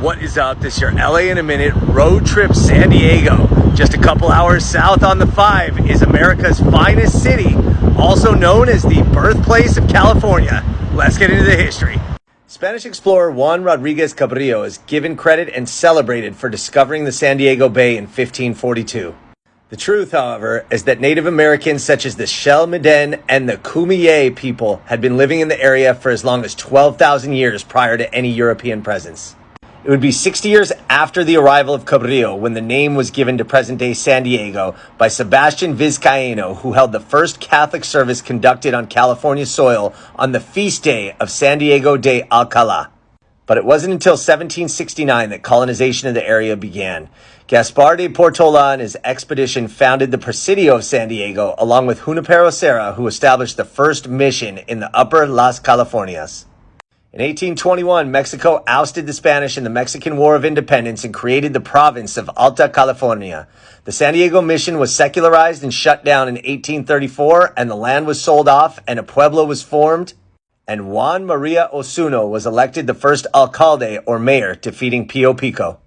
What is up? This is your LA in a Minute road trip San Diego. Just a couple hours south on the 5 is America's finest city, also known as the birthplace of California. Let's get into the history. Spanish explorer Juan Rodriguez Cabrillo is given credit and celebrated for discovering the San Diego Bay in 1542. The truth, however, is that Native Americans such as the Shelmiden and the Kumeyaay people had been living in the area for as long as 12,000 years prior to any European presence. It would be 60 years after the arrival of Cabrillo when the name was given to present-day San Diego by Sebastian Vizcaíno, who held the first Catholic service conducted on California soil on the feast day of San Diego de Alcalá. But it wasn't until 1769 that colonization of the area began. Gaspar de Portola and his expedition founded the Presidio of San Diego, along with Junipero Serra, who established the first mission in the upper Las Californias. In 1821, Mexico ousted the Spanish in the Mexican War of Independence and created the province of Alta California. The San Diego mission was secularized and shut down in 1834, and the land was sold off and a pueblo was formed, and Juan Maria Osuna was elected the first alcalde or mayor, defeating Pio Pico.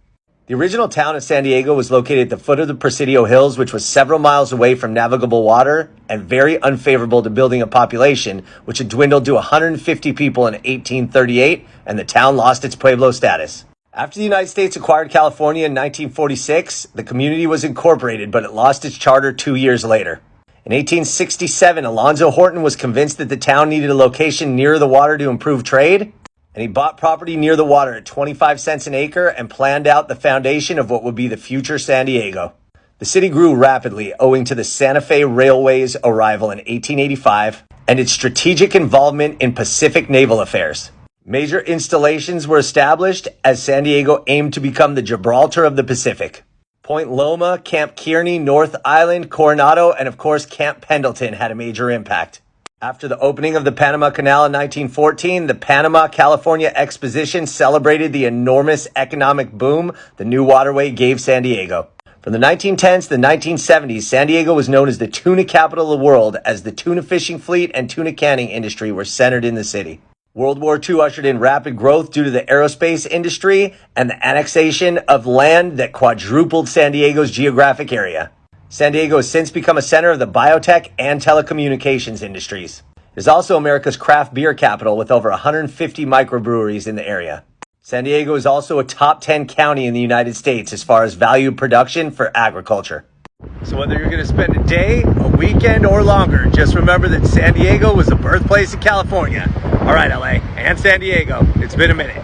The original town of San Diego was located at the foot of the Presidio Hills, which was several miles away from navigable water and very unfavorable to building a population, which had dwindled to 150 people in 1838, and the town lost its pueblo status. After the United States acquired California in 1946, the community was incorporated, but it lost its charter 2 years later. In 1867, Alonzo Horton was convinced that the town needed a location near the water to improve trade, and he bought property near the water at 25 cents an acre and planned out the foundation of what would be the future San Diego. The city grew rapidly owing to the Santa Fe Railway's arrival in 1885 and its strategic involvement in Pacific naval affairs. Major installations were established as San Diego aimed to become the Gibraltar of the Pacific. Point Loma, Camp Kearney, North Island, Coronado, and of course Camp Pendleton had a major impact. After the opening of the Panama Canal in 1914, the Panama California Exposition celebrated the enormous economic boom the new waterway gave San Diego. From the 1910s to the 1970s, San Diego was known as the tuna capital of the world, as the tuna fishing fleet and tuna canning industry were centered in the city. World War II ushered in rapid growth due to the aerospace industry and the annexation of land that quadrupled San Diego's geographic area. San Diego has since become a center of the biotech and telecommunications industries. It is also America's craft beer capital with over 150 microbreweries in the area. San Diego is also a top 10 county in the United States as far as value production for agriculture. So whether you're going to spend a day, a weekend, or longer, just remember that San Diego was the birthplace of California. All right, LA and San Diego, it's been a minute.